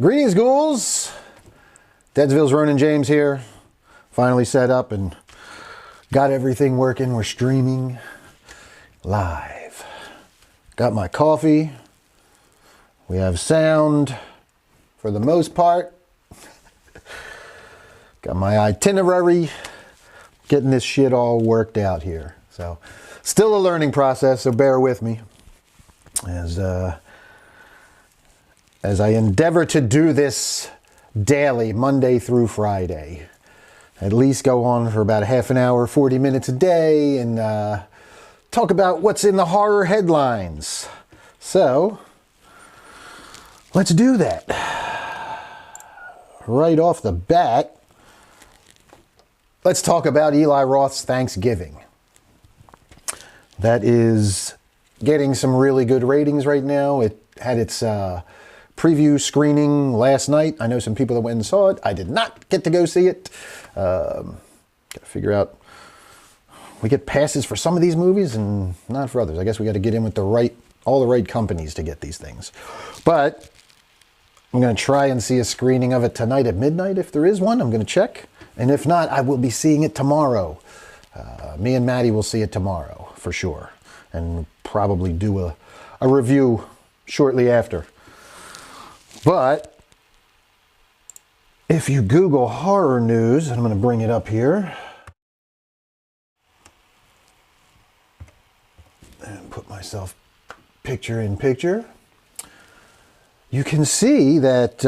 Greetings, ghouls. Deadsville's Ronin James here. Finally set up and got everything working. We're streaming live. Got my coffee. We have sound for the most part. Got my itinerary. Getting this shit all worked out here. So, still a learning process, so bear with me. As I endeavor to do this daily, Monday through Friday. At least go on for about a half an hour, 40 minutes a day, and talk about what's in the horror headlines. So, let's do that. Right off the bat, let's talk about Eli Roth's Thanksgiving. That is getting some really good ratings right now. It had its preview screening last night. I know some people that went and saw it. I did not get to go see it. Got to figure out. We get passes for some of these movies and not for others. I guess we got to get in with all the right companies to get these things. But I'm going to try and see a screening of it tonight at midnight. If there is one, I'm going to check. And if not, I will be seeing it tomorrow. Me and Maddie will see it tomorrow for sure. And probably do a review shortly after. But if you Google horror news, and I'm going to bring it up here and put myself picture in picture, you can see that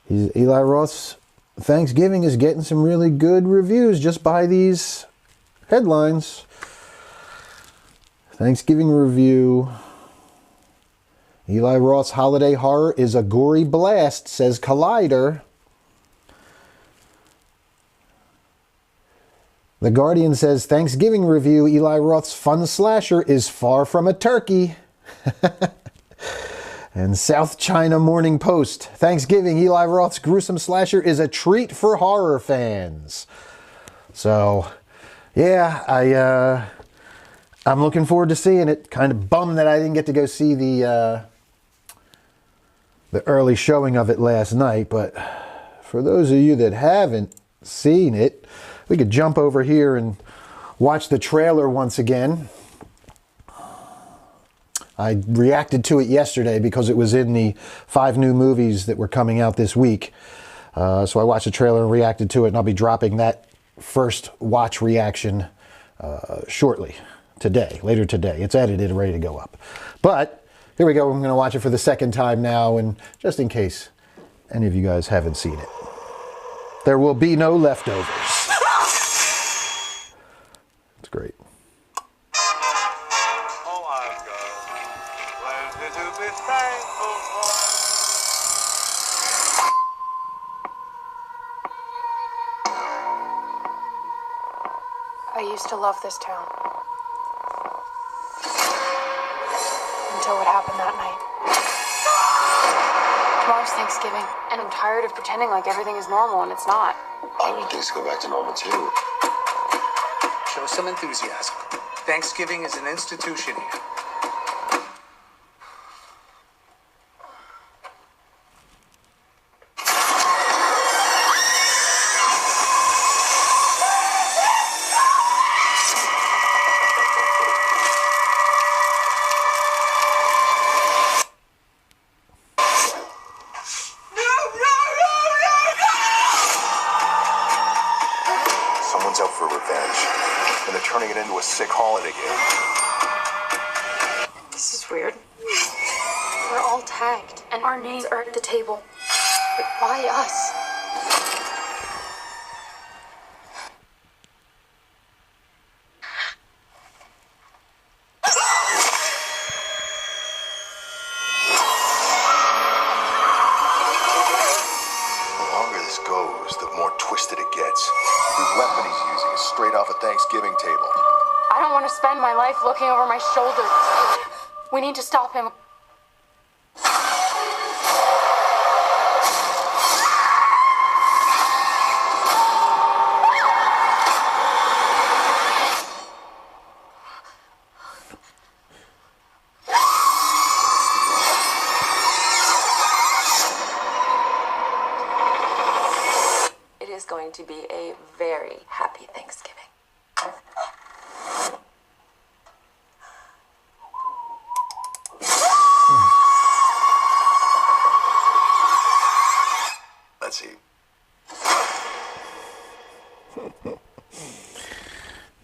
Eli Roth's Thanksgiving is getting some really good reviews just by these headlines. Thanksgiving review. Eli Roth's holiday horror is a gory blast, says Collider. The Guardian says, Thanksgiving review, Eli Roth's fun slasher is far from a turkey. And South China Morning Post, Thanksgiving, Eli Roth's gruesome slasher is a treat for horror fans. So, yeah, I'm looking forward to seeing it. Kind of bummed that I didn't get to go see the early showing of it last night, but for those of you that haven't seen it, we could jump over here and watch the trailer once again. I reacted to it yesterday because it was in the 5 new movies that were coming out this week. So I watched the trailer and reacted to it, and I'll be dropping that first watch reaction shortly, later today. It's edited and ready to go up. But here we go. I'm going to watch it for the second time now, and just in case any of you guys haven't seen it. There will be no leftovers. It's great. I used to love this town. Until what happened that night. Tomorrow's Thanksgiving, and I'm tired of pretending like everything is normal and it's not. I want things to go back to normal too. Show some enthusiasm. Thanksgiving is an institution here. Someone's out for revenge, and they're turning it into a sick holiday game. This is weird. We're all tagged, and our names are at the table. But why us? The longer this goes, the more twisted it gets. The weapon he's using is straight off a Thanksgiving table. I don't want to spend my life looking over my shoulder. We need to stop him. going to be a very happy Thanksgiving. Let's see.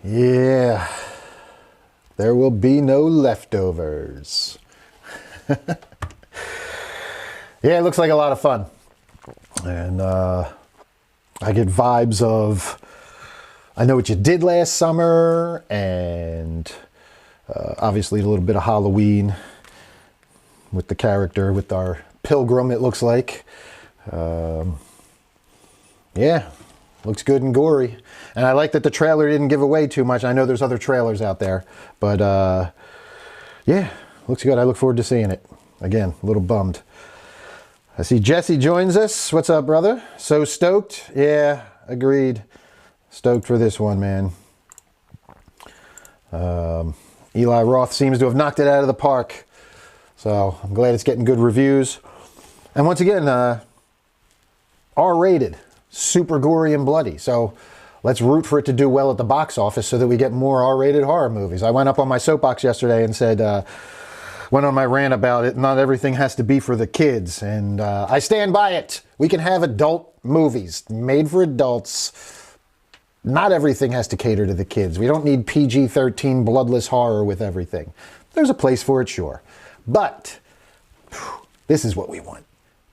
Yeah, there will be no leftovers. Yeah, it looks like a lot of fun. And I get vibes of I Know What You Did Last Summer, and obviously a little bit of Halloween with the character, with our pilgrim, it looks like. Yeah, looks good and gory. And I like that the trailer didn't give away too much. I know there's other trailers out there, but yeah, looks good. I look forward to seeing it. Again, a little bummed. I see Jesse joins us. What's up, brother? So stoked? Yeah, agreed. Stoked for this one, man. Eli Roth seems to have knocked it out of the park. So I'm glad it's getting good reviews. And once again, R-rated, super gory and bloody. So let's root for it to do well at the box office so that we get more R-rated horror movies. I went up on my soapbox yesterday and said, went on my rant about it. Not everything has to be for the kids. And I stand by it. We can have adult movies made for adults. Not everything has to cater to the kids. We don't need PG-13 bloodless horror with everything. There's a place for it, sure. But this is what we want.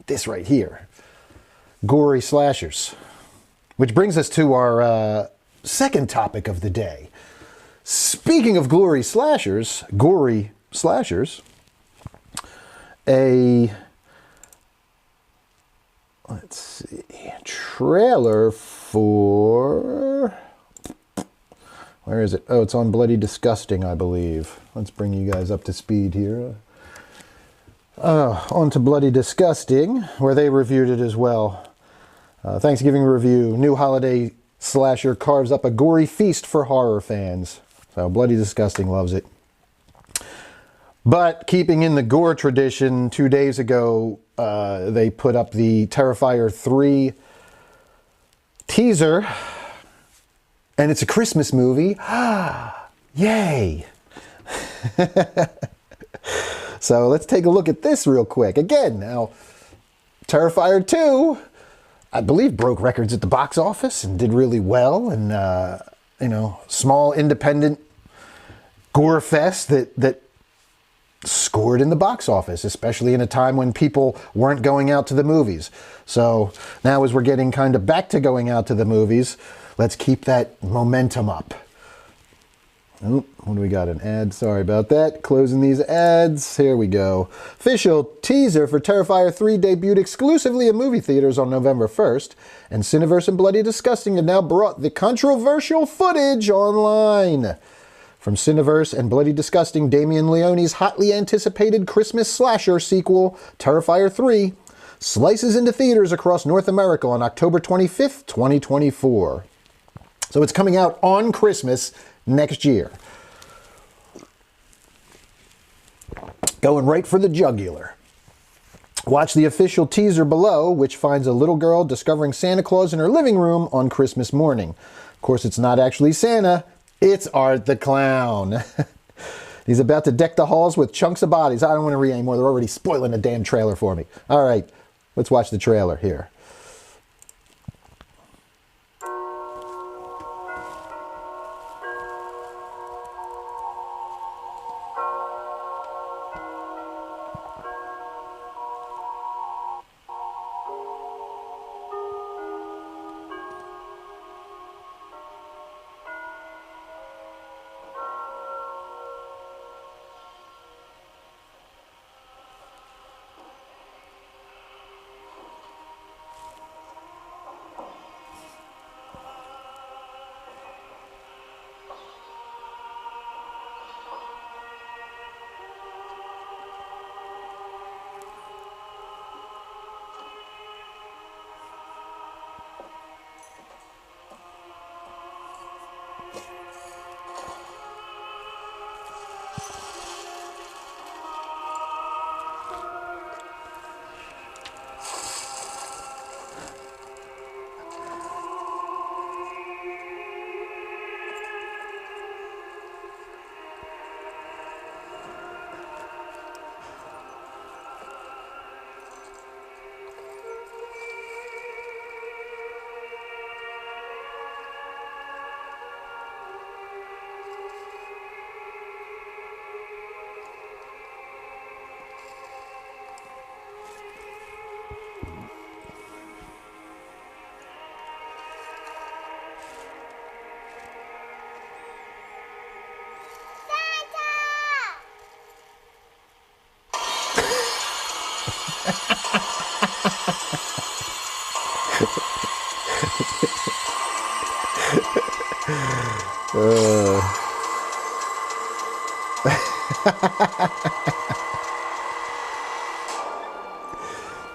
This right here. Gory slashers. Which brings us to our second topic of the day. Speaking of gory slashers, let's see, trailer for, where is it? Oh, it's on Bloody Disgusting, I believe. Let's bring you guys up to speed here. On to Bloody Disgusting, where they reviewed it as well. Thanksgiving review, new holiday slasher carves up a gory feast for horror fans. So Bloody Disgusting loves it. But keeping in the gore tradition, 2 days ago, they put up the Terrifier 3 teaser, and it's a Christmas movie. Yay! So let's take a look at this real quick. Again, now, Terrifier 2, I believe, broke records at the box office and did really well. And, you know, small independent gore fest that scored in the box office, especially in a time when people weren't going out to the movies. So now as we're getting kind of back to going out to the movies, let's keep that momentum up. Oh, what do we got? An ad? Sorry about that. Closing these ads. Here we go. Official teaser for Terrifier 3 debuted exclusively in movie theaters on November 1st, and Cineverse and Bloody Disgusting have now brought the controversial footage online. From Cineverse and Bloody Disgusting, Damien Leone's hotly anticipated Christmas slasher sequel, Terrifier 3, slices into theaters across North America on October 25th, 2024. So it's coming out on Christmas next year. Going right for the jugular. Watch the official teaser below, which finds a little girl discovering Santa Claus in her living room on Christmas morning. Of course, it's not actually Santa, it's Art the Clown. He's about to deck the halls with chunks of bodies. I don't want to read anymore. They're already spoiling the damn trailer for me. All right, let's watch the trailer here.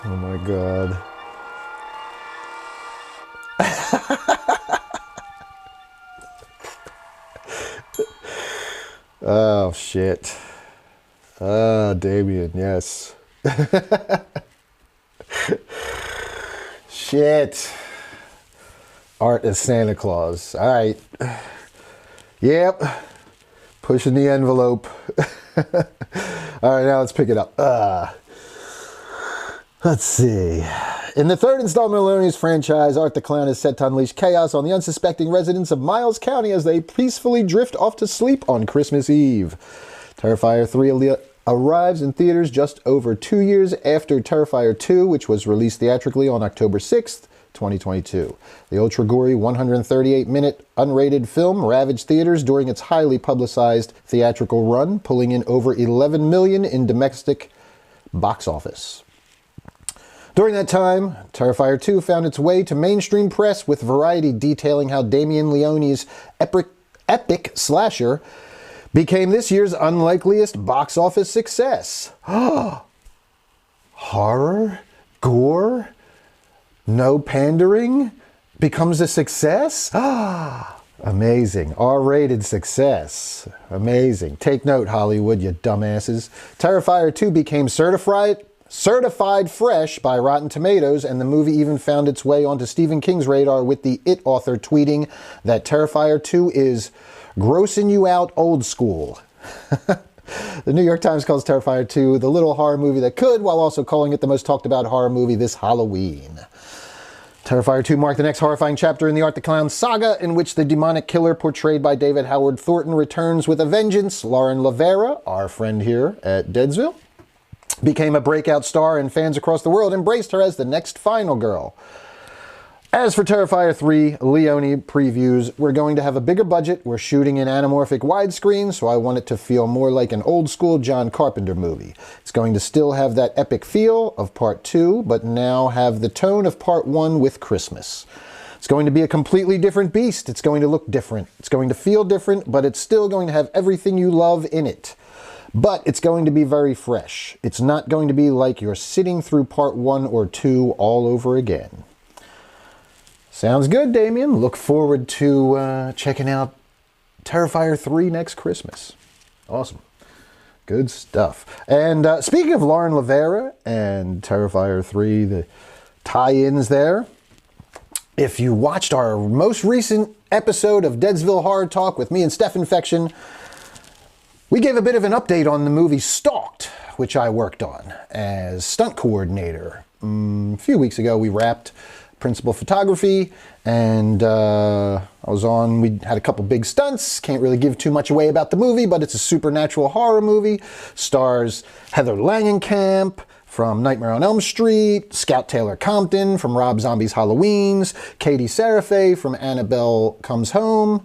Oh my God. Oh shit. Ah, Damien, yes. Shit. Art as Santa Claus. All right. Yep. Pushing the envelope. All right, now let's pick it up. Let's see. In the third installment of Leone's franchise, Art the Clown is set to unleash chaos on the unsuspecting residents of Miles County as they peacefully drift off to sleep on Christmas Eve. Terrifier 3 arrives in theaters just over 2 years after Terrifier 2, which was released theatrically on October 6th, 2022. The ultra-gory 138-minute unrated film ravaged theaters during its highly publicized theatrical run, pulling in over $11 million in domestic box office. During that time, Terrifier 2 found its way to mainstream press, with Variety detailing how Damien Leone's epic slasher became this year's unlikeliest box office success. Horror? Gore? No pandering? Becomes a success? Amazing. R-rated success. Amazing. Take note, Hollywood, you dumbasses. Terrifier 2 became certified fresh by Rotten Tomatoes, and the movie even found its way onto Stephen King's radar, with the It author tweeting that Terrifier 2 is grossing you out old school. The New York Times calls Terrifier 2 the little horror movie that could, while also calling it the most talked about horror movie this Halloween. Terrifier 2 marked the next horrifying chapter in the Art the Clown saga, in which the demonic killer portrayed by David Howard Thornton returns with a vengeance. Lauren Lavera, our friend here at Deadsville, became a breakout star, and fans across the world embraced her as the next final girl. As for Terrifier 3 Leone previews, we're going to have a bigger budget. We're shooting in anamorphic widescreen, so I want it to feel more like an old school John Carpenter movie. It's going to still have that epic feel of Part 2, but now have the tone of Part 1 with Christmas. It's going to be a completely different beast. It's going to look different. It's going to feel different, but it's still going to have everything you love in it. But it's going to be very fresh. It's not going to be like you're sitting through Part 1 or 2 all over again. Sounds good, Damien. Look forward to checking out Terrifier 3 next Christmas. Awesome. Good stuff. And speaking of Lauren Lavera and Terrifier 3, the tie-ins there, if you watched our most recent episode of Deadsville Horror Talk with me and Steph Infection, we gave a bit of an update on the movie Stalked, which I worked on as stunt coordinator. A few weeks ago, we wrapped principal photography, and we had a couple big stunts. Can't really give too much away about the movie, but it's a supernatural horror movie. Stars Heather Langenkamp from Nightmare on Elm Street, Scout Taylor Compton from Rob Zombie's Halloweens, Katie Seraphe from Annabelle Comes Home,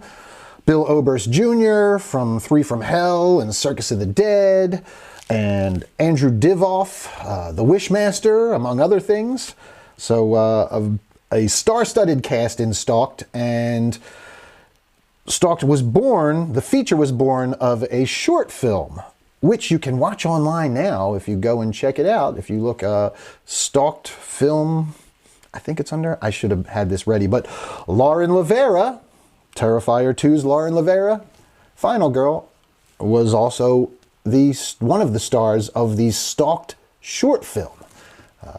Bill Oberst Jr. from Three from Hell and Circus of the Dead, and Andrew Divoff, the Wishmaster, among other things. So a star-studded cast in Stalked, and Stalked was born, the feature was born of a short film, which you can watch online now if you go and check it out. If you look Stalked film, I think it's under, I should have had this ready, but Lauren Lavera, Terrifier 2's Lauren Lavera, Final Girl, was also one of the stars of the Stalked short film.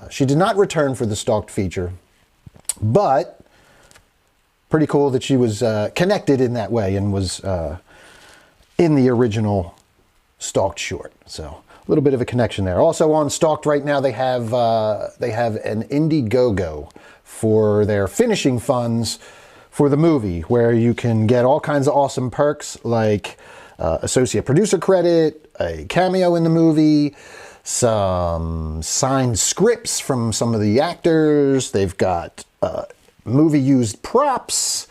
She did not return for the Stalked feature, but pretty cool that she was connected in that way and was in the original Stalked short. So a little bit of a connection there. Also on Stalked right now, they have an Indiegogo for their finishing funds for the movie, where you can get all kinds of awesome perks like associate producer credit, a cameo in the movie, some signed scripts from some of the actors. They've got movie used props,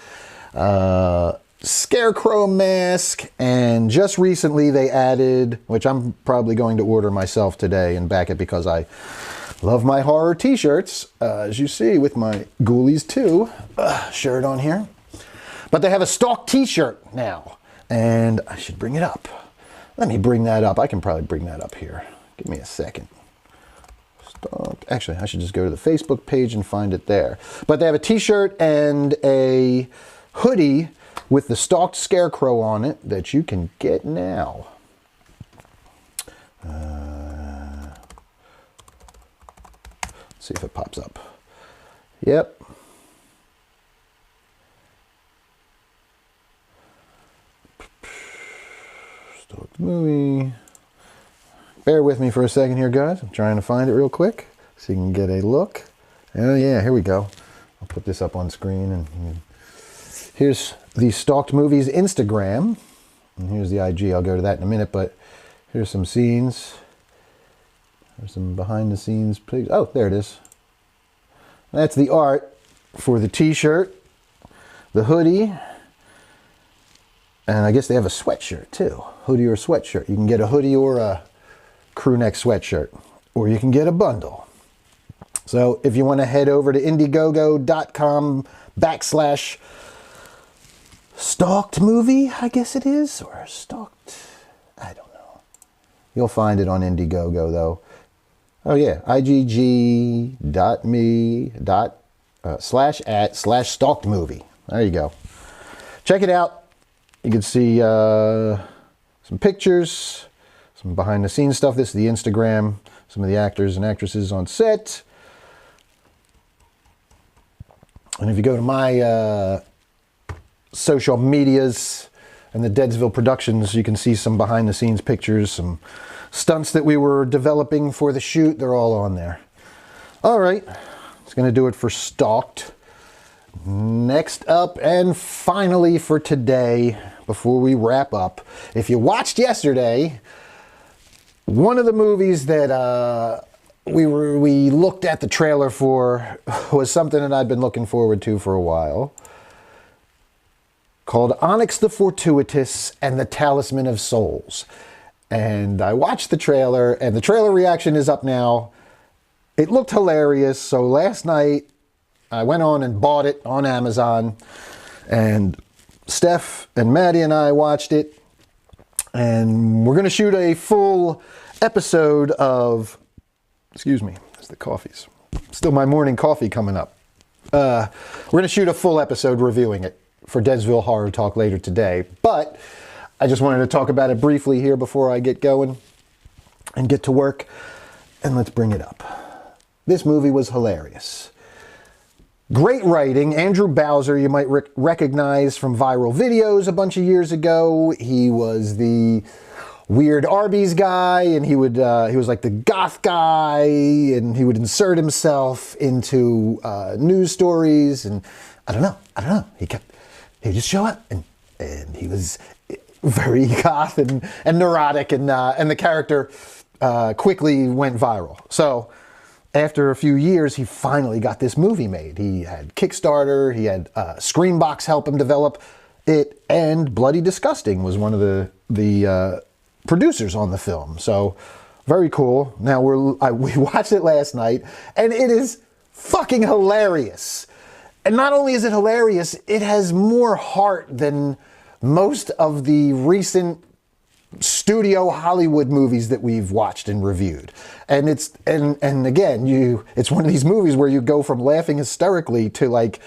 scarecrow mask, and just recently they added, which I'm probably going to order myself today and back it because I love my horror t-shirts, as you see with my Ghoulies 2 shirt on here. But they have a Stalk t-shirt now, and I should bring it up. Let me bring that up. I can probably bring that up here. Give me a second. Stalk. Actually, I should just go to the Facebook page and find it there. But they have a t-shirt and a hoodie with the Stalked Scarecrow on it that you can get now. Let's see if it pops up. Yep. Stalked movie. Bear with me for a second here, guys. I'm trying to find it real quick so you can get a look. Oh yeah, here we go. I'll put this up on screen, and here's the Stalked Movies Instagram. And here's the IG. I'll go to that in a minute, but here's some scenes. There's some behind the scenes pics. Oh, there it is. That's the art for the t-shirt, the hoodie, and I guess they have a sweatshirt too. Hoodie or sweatshirt. You can get a hoodie or a crew neck sweatshirt, or you can get a bundle. So if you want to head over to indiegogo.com/stalked movie, I guess it is, or stalked, I don't know. You'll find it on Indiegogo though. Oh yeah, igg.me/@/stalked movie. There you go. Check it out. You can see some pictures, some behind the scenes stuff. This is the Instagram, some of the actors and actresses on set. And if you go to my social medias and the Deadsville Productions, you can see some behind the scenes pictures, some stunts that we were developing for the shoot. They're all on there. All right, it's going to do it for Stalked. Next up, and finally for today, before we wrap up, if you watched yesterday, one of the movies that we looked at the trailer for was something that I'd been looking forward to for a while, called Onyx the Fortuitous and the Talisman of Souls. And I watched the trailer, and the trailer reaction is up now. It looked hilarious, so last night I went on and bought it on Amazon, and Steph and Maddie and I watched it, and we're going to shoot a full episode of, excuse me, that's the coffees. Still my morning coffee coming up. We're going to shoot a full episode reviewing it for Deadsville Horror Talk later today, but I just wanted to talk about it briefly here before I get going and get to work, and let's bring it up. This movie was hilarious. Great writing. Andrew Bowser, you might recognize from viral videos a bunch of years ago. He was the weird Arby's guy, and he was like the goth guy, and he would insert himself into news stories, and I don't know. He'd just show up, and he was very goth and neurotic, and the character quickly went viral. So after a few years, he finally got this movie made. He had Kickstarter, he had Screambox help him develop it, and Bloody Disgusting was one of the producers on the film. So very cool. Now we watched it last night, and it is fucking hilarious. And not only is it hilarious, it has more heart than most of the recent studio Hollywood movies that we've watched and reviewed. And it's again, it's one of these movies where you go from laughing hysterically to like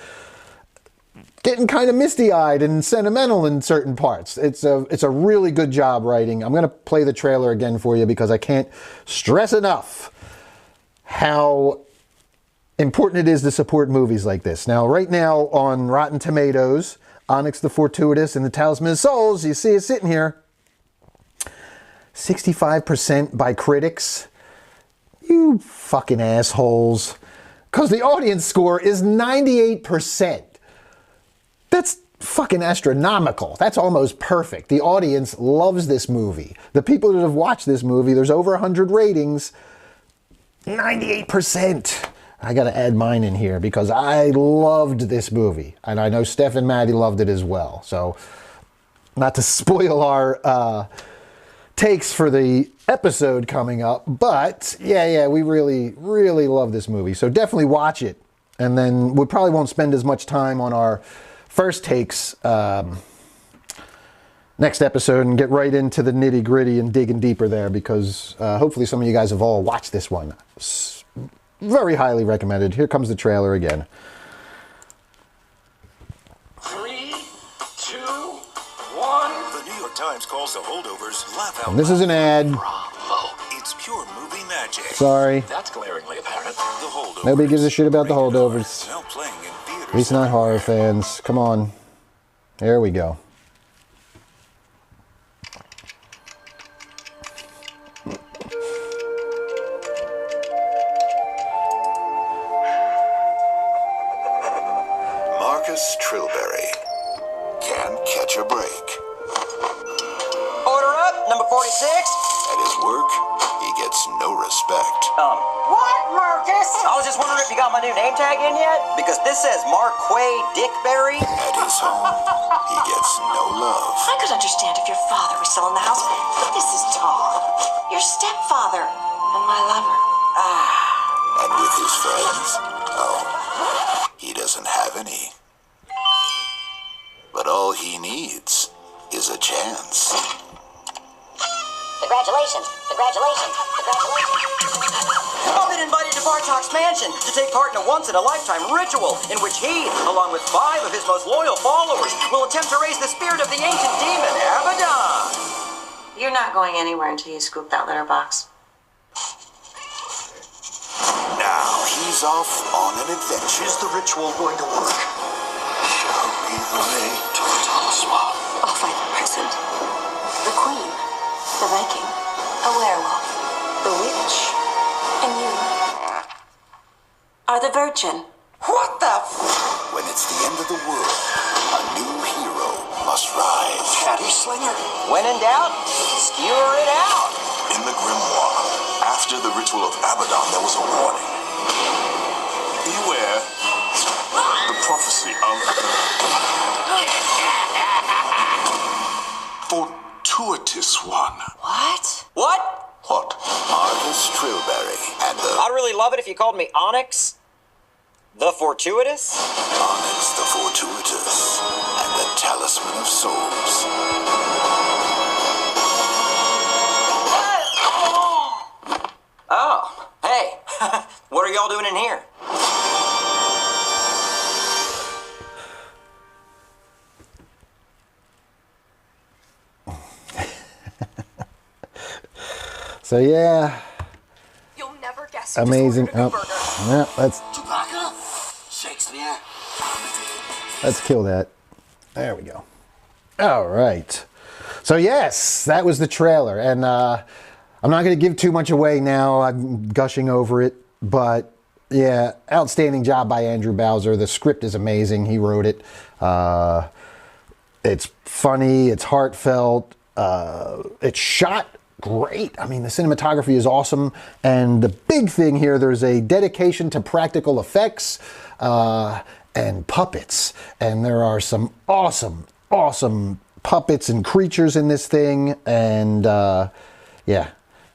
getting kind of misty-eyed and sentimental in certain parts. It's a really good job writing. I'm going to play the trailer again for you because I can't stress enough how important it is to support movies like this. Now, right now on Rotten Tomatoes, Onyx the Fortuitous and the Talisman of Souls, you see it sitting here, 65% by critics. You fucking assholes. Because the audience score is 98%. That's fucking astronomical. That's almost perfect. The audience loves this movie. The people that have watched this movie, there's over 100 ratings, 98%. I got to add mine in here because I loved this movie. And I know Steph and Maddie loved it as well. So, not to spoil our takes for the episode coming up, but yeah, we really, really love this movie. So definitely watch it. And then we probably won't spend as much time on our first takes next episode and get right into the nitty gritty and digging deeper there because hopefully some of you guys have all watched this one. Very highly recommended. Here comes the trailer again. 3, 2, 1. The New York Times calls the holdovers laugh out And this is an ad. Bravo. It's pure movie magic. Sorry. That's glaringly apparent. The Holdovers. Nobody gives a shit about the holdovers. Now playing in theaters. At least not horror fans. Come on. There we go. Marcus Trilberry can't catch a break. Order up, number 46. At his work, he gets no respect. What, Marcus? I was just wondering if you got my new name tag in yet? Because this says Marquay Dickberry. At his home, he gets no love. I could understand if your father was still in the house, but this is Tom, your stepfather, and my lover. And with his friends, oh, he doesn't have any. But all he needs is a chance. Congratulations, congratulations, congratulations. I've been invited to Bartok's mansion to take part in a once-in-a-lifetime ritual in which he, along with 5 of his most loyal followers, will attempt to raise the spirit of the ancient demon, Abaddon. You're not going anywhere until you scoop that litter box. Now he's off on an adventure. Is the ritual going to work? Show me the way to the talisman. I'll find the present. The queen, the Viking, a werewolf, the witch, and you are the virgin. What the When it's the end of the world, a new hero must rise. Caddy Slinger. When in doubt, skewer it out. In the grimoire, after the ritual of Abaddon, there was a warning. Beware the prophecy of fortuitous one. What? What? What? Marcus Trilberry and the I'd really love it if you called me Onyx. The Fortuitous? Onyx the Fortuitous and the Talisman of Souls. Oh, hey. What are y'all doing in here? So yeah, You'll never guess. amazing. Just ordered a Oh, burger. yeah, Chewbacca. Shakespeare. let's kill that. There we go. All right. So yes, that was the trailer, and I'm not going to give too much away now. I'm gushing over it, but yeah, outstanding job by Andrew Bowser. The script is amazing. He wrote it. It's funny. It's heartfelt. It's shot great. I mean, the cinematography is awesome. And the big thing here, there's a dedication to practical effects and puppets. And there are some awesome, awesome puppets and creatures in this thing. And yeah,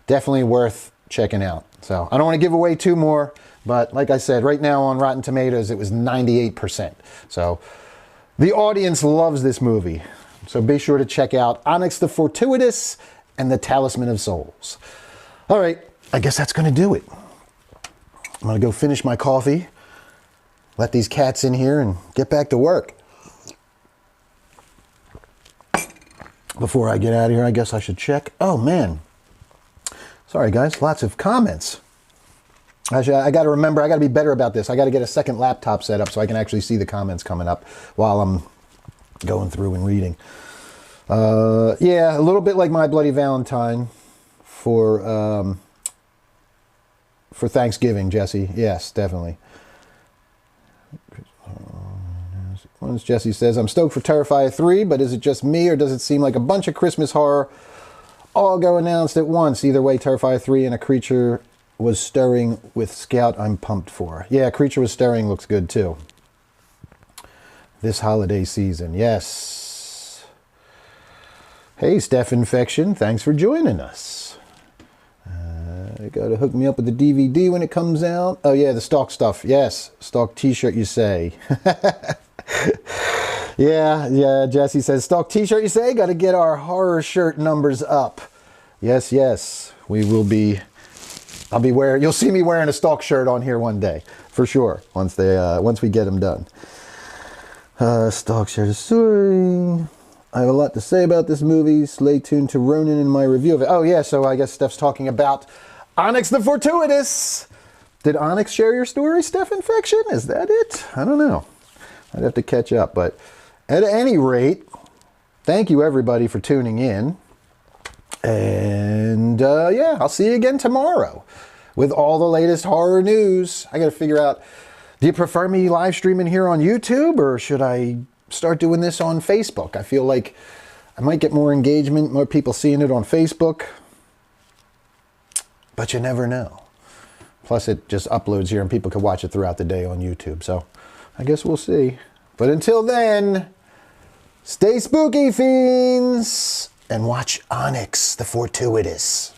definitely worth checking out. So I don't want to give away two more, but like I said, right now on Rotten Tomatoes, it was 98%. So the audience loves this movie. So be sure to check out Onyx the Fortuitous and the Talisman of Souls. All right, I guess that's gonna do it. I'm gonna go finish my coffee, let these cats in here and get back to work. Before I get out of here, I guess I should check. Oh man, sorry guys, lots of comments. Actually, I gotta remember, I gotta be better about this. I gotta get a second laptop set up so I can actually see the comments coming up while I'm going through and reading. Yeah, a little bit like My Bloody Valentine for Thanksgiving, Jesse. Yes, definitely. Once Jesse says, I'm stoked for Terrifier 3, but is it just me, or does it seem like a bunch of Christmas horror all go announced at once? Either way, Terrifier 3 and A Creature Was Stirring with Scout I'm pumped for. Yeah, Creature Was Stirring looks good too. This holiday season, yes. Hey, Steph Infection, thanks for joining us. You gotta hook me up with the DVD when it comes out. Oh yeah, the stock stuff. Yes, stock t-shirt you say. yeah, Jesse says, stock t-shirt you say? Gotta get our horror shirt numbers up. Yes, we will be. I'll be wearing, you'll see me wearing a stock shirt on here one day, for sure, once we get them done. Stock shirt, sorry. I have a lot to say about this movie. Stay tuned to Ronin in my review of it. Oh yeah, so I guess Steph's talking about Onyx the Fortuitous. Did Onyx share your story, Steph Infection? Is that it? I don't know. I'd have to catch up. But at any rate, thank you everybody for tuning in. And yeah, I'll see you again tomorrow with all the latest horror news. I got to figure out, do you prefer me live streaming here on YouTube, or should I start doing this on Facebook? I feel like I might get more engagement, more people seeing it on Facebook. But you never know. Plus it just uploads here and people can watch it throughout the day on YouTube. So I guess we'll see. But until then, stay spooky, fiends, and watch Onyx the Fortuitous.